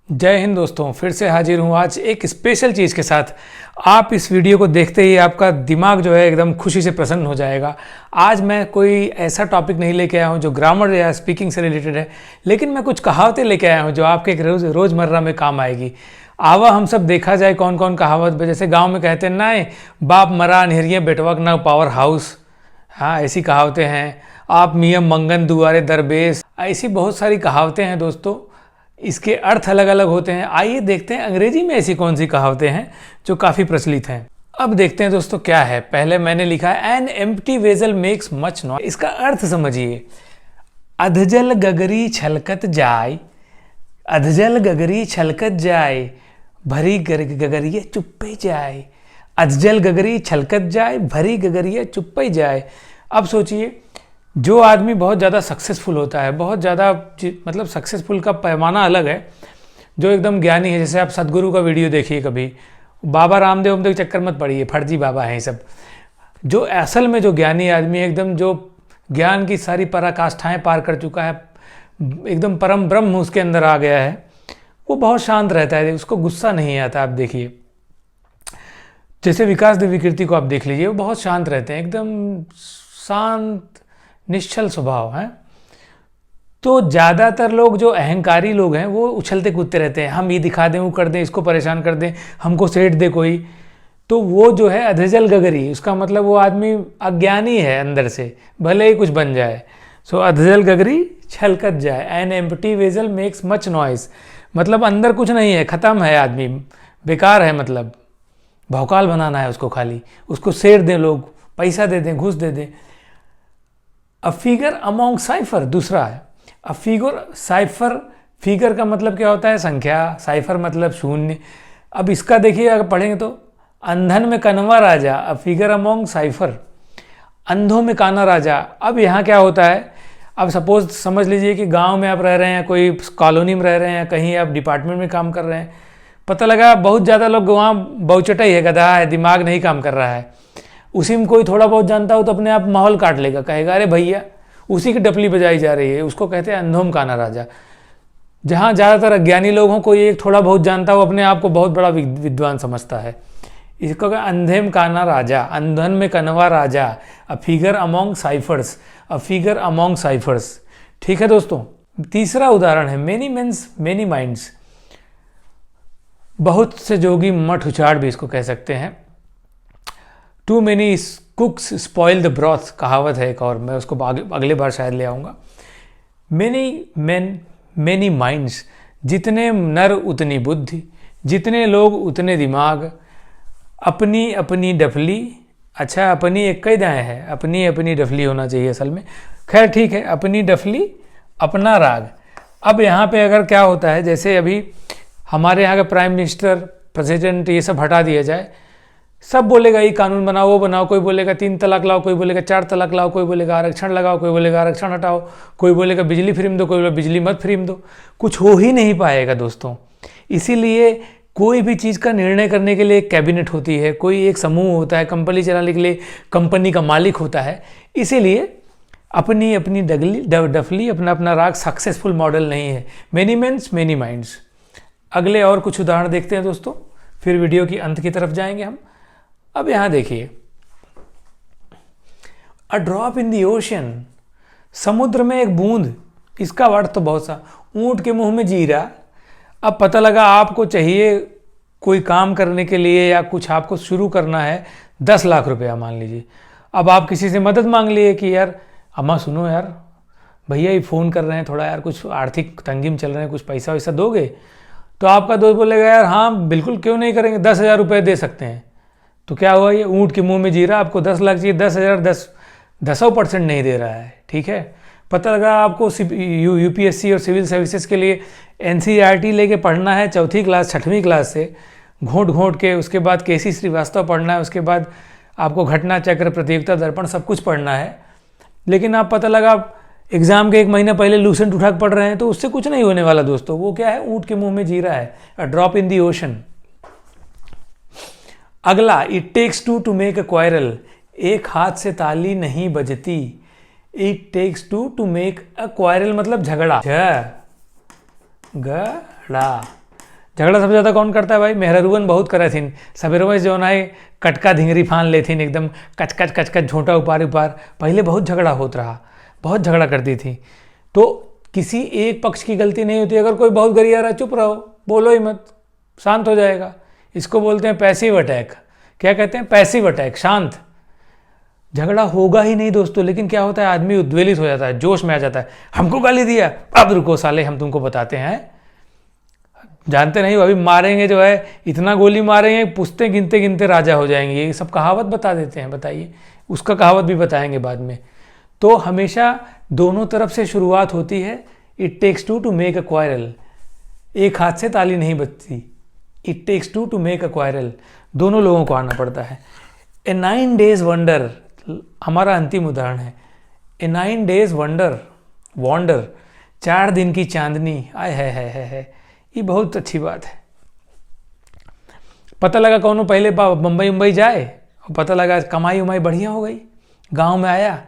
जय हिंद दोस्तों, फिर से हाजिर हूँ आज एक स्पेशल चीज़ के साथ। आप इस वीडियो को देखते ही आपका दिमाग जो है एकदम खुशी से प्रसन्न हो जाएगा। आज मैं कोई ऐसा टॉपिक नहीं लेके आया हूँ जो ग्रामर या स्पीकिंग से रिलेटेड है, लेकिन मैं कुछ कहावतें लेके आया हूँ जो आपके रोज़मर्रा में काम आएगी। आवा हम सब देखा जाए कौन कौन कहावत, जैसे गाँव में कहते हैं ना, बाप मरा निहरिया बेटवा ना पावर हाउस। हाँ, ऐसी कहावतें हैं। आप मियाँ मंगन दुआरे दरबेश, ऐसी बहुत सारी कहावतें हैं दोस्तों। इसके अर्थ अलग अलग होते हैं। आइए देखते हैं अंग्रेजी में ऐसी कौन सी कहावतें हैं जो काफ़ी प्रचलित हैं। अब देखते हैं दोस्तों क्या है। पहले मैंने लिखा है an empty vessel makes much noise. इसका अर्थ समझिए। अधजल गगरी छलकत जाय, अधजल गगरी छलकत जाय, भरी गगरिये चुप्पे जाए। अधजल गगरी छलकत जाए, भरी गगरिये चुप्पे जाए। अब सोचिए, जो आदमी बहुत ज़्यादा सक्सेसफुल होता है, बहुत ज़्यादा मतलब सक्सेसफुल का पैमाना अलग है, जो एकदम ज्ञानी है, जैसे आप सदगुरु का वीडियो देखिए कभी, बाबा रामदेव के चक्कर मत पड़िए, फर्जी बाबा हैं ये सब। जो असल में जो ज्ञानी आदमी है, एकदम जो ज्ञान की सारी पराकाष्ठाएं पार कर चुका है, एकदम परम ब्रह्म उसके अंदर आ गया है, वो बहुत शांत रहता है, उसको गुस्सा नहीं आता। आप देखिए, जैसे विकास देव विकृति को आप देख लीजिए, वो बहुत शांत रहते हैं, एकदम शांत निश्चल स्वभाव है। तो ज़्यादातर लोग जो अहंकारी लोग हैं वो उछलते कूदते रहते हैं, हम ये दिखा दें, वो कर दें, इसको परेशान कर दें, हमको सेठ दे कोई। तो वो जो है अधजल गगरी, उसका मतलब वो आदमी अज्ञानी है अंदर से, भले ही कुछ बन जाए। सो अधजल गगरी छलकत जाए, an empty vessel makes much noise, मतलब अंदर कुछ नहीं है, ख़त्म है आदमी, बेकार है, मतलब भौकाल बनाना है उसको, खाली उसको सेठ दें लोग, पैसा दे दें, घूस दे दें। अ फिगर अमोंग साइफर दूसरा है। अ फिगर साइफर, फिगर का मतलब क्या होता है? संख्या। साइफर मतलब शून्य। अब इसका देखिए, अगर पढ़ेंगे तो अंधन में कनवा राजा, अ फिगर अमोंग साइफर, अंधों में काना राजा। अब यहाँ क्या होता है? अब सपोज समझ लीजिए कि गांव में आप रह रहे हैं, कोई कॉलोनी में रह रहे हैं, कहीं आप डिपार्टमेंट में काम कर रहे हैं, पता लगा बहुत ज़्यादा लोग वहाँ बहुचटा ही है, गधा है, दिमाग नहीं काम कर रहा है। उसी में कोई थोड़ा बहुत जानता हो तो अपने आप माहौल काट लेगा, कहेगा अरे भैया उसी की डपली बजाई जा रही है, उसको कहते हैं अंधोम काना राजा। जहाँ ज़्यादातर अज्ञानी लोग हों, कोई एक थोड़ा बहुत जानता हो, अपने आप को बहुत बड़ा विद्वान समझता है। इसको कहते अंधेम काना राजा, अंधन में कनवा राजा, a figure among ciphers, a figure among ciphers. ठीक है दोस्तों। तीसरा उदाहरण है मेनी मेंस मेनी माइंड्स, बहुत से जोगी मठ उचाड़ भी इसको कह सकते हैं। Too many cooks spoil the broth, कहावत है एक और, मैं उसको अगले बार शायद ले आऊँगा। मेनी मैन मेनी माइंड्स, जितने नर उतनी बुद्धि, जितने लोग उतने दिमाग, अपनी अपनी डफली। अच्छा, अपनी एक कई दाएँ है, अपनी अपनी डफली होना चाहिए असल में, खैर ठीक है, अपनी डफली अपना राग। अब यहाँ पे अगर क्या होता है, जैसे अभी हमारे यहाँ का प्राइम मिनिस्टर, प्रेसिडेंट, ये सब हटा दिया जाए, सब बोलेगा ये कानून बनाओ, वो बनाओ, कोई बोलेगा 3 तलाक लाओ, कोई बोलेगा 4 तलाक लाओ, कोई बोलेगा आरक्षण लगाओ, कोई बोलेगा आरक्षण हटाओ, कोई बोलेगा बिजली फ्री में दो, कोई बोलेगा बिजली मत फ्री में दो। कुछ हो ही नहीं पाएगा दोस्तों। इसीलिए कोई भी चीज़ का निर्णय करने के लिए एक कैबिनेट होती है, कोई एक समूह होता है, कंपनी चलाने के लिए कंपनी का मालिक होता है। इसीलिए अपनी अपनी डफली, अपना अपना राग सक्सेसफुल मॉडल नहीं है। Many mens many minds. अगले और कुछ उदाहरण देखते हैं दोस्तों, फिर वीडियो की अंत की तरफ जाएंगे हम। अब यहाँ देखिए, अ ड्रॉप इन दी ओशन, समुद्र में एक बूंद। इसका अर्थ तो बहुत सा, ऊंट के मुंह में जीरा। अब पता लगा आपको चाहिए कोई काम करने के लिए या कुछ आपको शुरू करना है, 10 लाख रुपया मान लीजिए। अब आप किसी से मदद मांग लिए कि यार अम्मा सुनो यार, भैया ये फ़ोन कर रहे हैं, थोड़ा यार कुछ आर्थिक तंगी में चल रहे हैं, कुछ पैसा वैसा दोगे? तो आपका दोस्त बोलेगा यार हाँ बिल्कुल, क्यों नहीं करेंगे, 10,000 रुपये दे सकते हैं। तो क्या हुआ, ये ऊँट के मुंह में जीरा, आपको 10 लाख चाहिए, 10,000 10% नहीं दे रहा है। ठीक है, पता लगा आपको यूपीएससी और सिविल सर्विसेज के लिए एनसीईआरटी लेके पढ़ना है, 4वीं क्लास 6वीं क्लास से घोंट घोंट के, उसके बाद केसी श्रीवास्तव पढ़ना है, उसके बाद आपको घटना चक्र, प्रतियोगिता दर्पण, सब कुछ पढ़ना है। लेकिन आप पता लगा एग्जाम के 1 महीना पहले लूसेंट उठा के पढ़ रहे हैं, तो उससे कुछ नहीं होने वाला दोस्तों। वो क्या है, ऊँट के मुँह में जीरा है, a drop in the ocean. अगला, it takes to make a quarrel, एक हाथ से ताली नहीं बजती। It takes to make a quarrel मतलब झगड़ा, झगड़ा। झगड़ा सबसे ज़्यादा कौन करता है भाई? मेहरुवन बहुत करे थीन, सवेरवा जो ना कटका धिंगरी फान लेथिन, एकदम कच कच झोंटा उपार उपार। पहले बहुत झगड़ा होत रहा, बहुत झगड़ा करती थी। तो किसी एक पक्ष की गलती नहीं होती। अगर कोई बहुत गरिया रहा, चुप रहो, बोलो ही मत, शांत हो जाएगा। इसको बोलते हैं पैसिव अटैक। क्या कहते हैं? पैसिव अटैक, शांत। झगड़ा होगा ही नहीं दोस्तों, लेकिन क्या होता है, आदमी उद्वेलित हो जाता है, जोश में आ जाता है। हमको गाली दिया, अब रुको साले, हम तुमको बताते हैं। जानते नहीं, अभी मारेंगे जो है, इतना गोली मारेंगे, पुश्ते गिनते गिनते राजा हो जाएंगे। ये सब कहावत बता देते हैं। बताइए, उसका कहावत भी बताएंगे बाद में। तो हमेशा दोनों तरफ से शुरुआत होती है। It takes two to make a quarrel. एक हाथ से ताली नहीं बजती। It takes two to make a quarrel. दोनों लोगों को आना पड़ता है। ए 9 days वंडर हमारा अंतिम उदाहरण है। ए 9 days वंडर 4 दिन की चांदनी। आय है, ये बहुत अच्छी बात है। पता लगा कौन पहले बम्बई उम्बई जाए, और पता लगा कमाई उमाई बढ़िया हो गई। गांव में आया,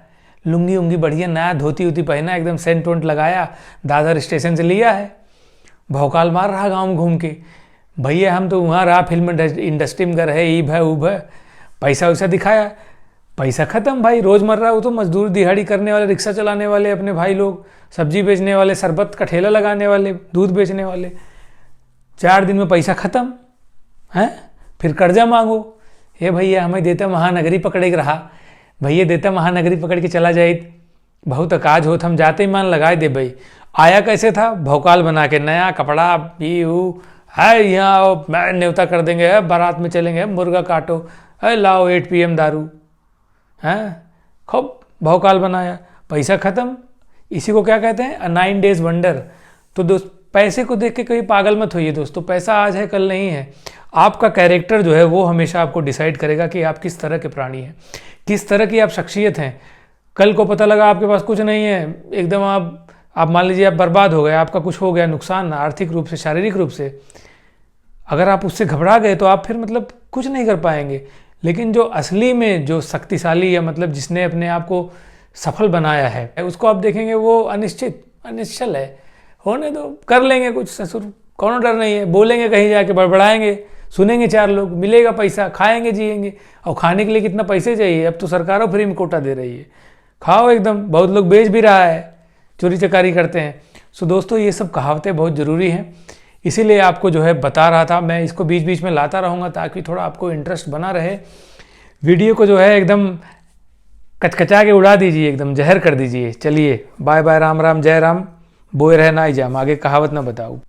लुंगी उंगी बढ़िया, नया धोती उती पहना, एकदम सेंट वेंट लगाया, दादर स्टेशन से लिया है, भौकाल मार रहा गाँव में घूम के। भैया हम तो वहाँ रहा, फिल्म इंडस्ट्री में रहे, ईब है ऊब है, पैसा वैसा दिखाया, पैसा खत्म भाई। रोज़मर्रा वो तो मजदूर दिहाड़ी करने वाले, रिक्शा चलाने वाले अपने भाई लोग, सब्जी बेचने वाले, शरबत का ठेला लगाने वाले, दूध बेचने वाले, 4 दिन में पैसा खत्म है। फिर कर्जा मांगो, हे भैया हमें देता महानगरी पकड़े के रहा, भैया देता महानगरी पकड़ के चला जाए, बहुत अकाज होत, हम जाते ही मान लगाए दे भाई। आया कैसे था? भौकाल बना के, नया कपड़ा, पी है, यहाँ आओ, मैं न्योता कर देंगे, है बारात में चलेंगे, मुर्गा काटो, है लाओ 8 PM दारू, हैं खूब भौकाल बनाया, पैसा खत्म। इसी को क्या कहते हैं? 9 days वंडर। तो दोस्त, पैसे को देख के कहीं पागल मत होइए दोस्तों। पैसा आज है कल नहीं है। आपका कैरेक्टर जो है वो हमेशा आपको डिसाइड करेगा कि आप किस तरह के प्राणी हैं, किस तरह की आप शख्सियत हैं। कल को पता लगा आपके पास कुछ नहीं है, एकदम आप मान लीजिए आप बर्बाद हो गए, आपका कुछ हो गया नुकसान, आर्थिक रूप से, शारीरिक रूप से, अगर आप उससे घबरा गए तो आप फिर मतलब कुछ नहीं कर पाएंगे। लेकिन जो असली में जो शक्तिशाली, या मतलब जिसने अपने आप को सफल बनाया है, उसको आप देखेंगे वो अनिश्चल है। होने दो, कर लेंगे कुछ, ससुर कौन डर नहीं है, बोलेंगे कहीं जाके, बड़बड़ाएंगे, सुनेंगे 4 लोग, मिलेगा पैसा, खाएंगे जिएंगे। और खाने के लिए कितना पैसे चाहिए? अब तो सरकारों फ्री में कोटा दे रही है, खाओ एकदम। बहुत लोग बेच भी रहा है, चोरी चकारी करते हैं। सो दोस्तों, ये सब कहावतें बहुत ज़रूरी हैं, इसीलिए आपको जो है बता रहा था। मैं इसको बीच बीच में लाता रहूँगा ताकि थोड़ा आपको इंटरेस्ट बना रहे। वीडियो को जो है एकदम कचकचा के उड़ा दीजिए, एकदम जहर कर दीजिए। चलिए, बाय बाय, राम राम, जय राम। बोए रहना ही जाम, आगे कहावत ना बताऊँ।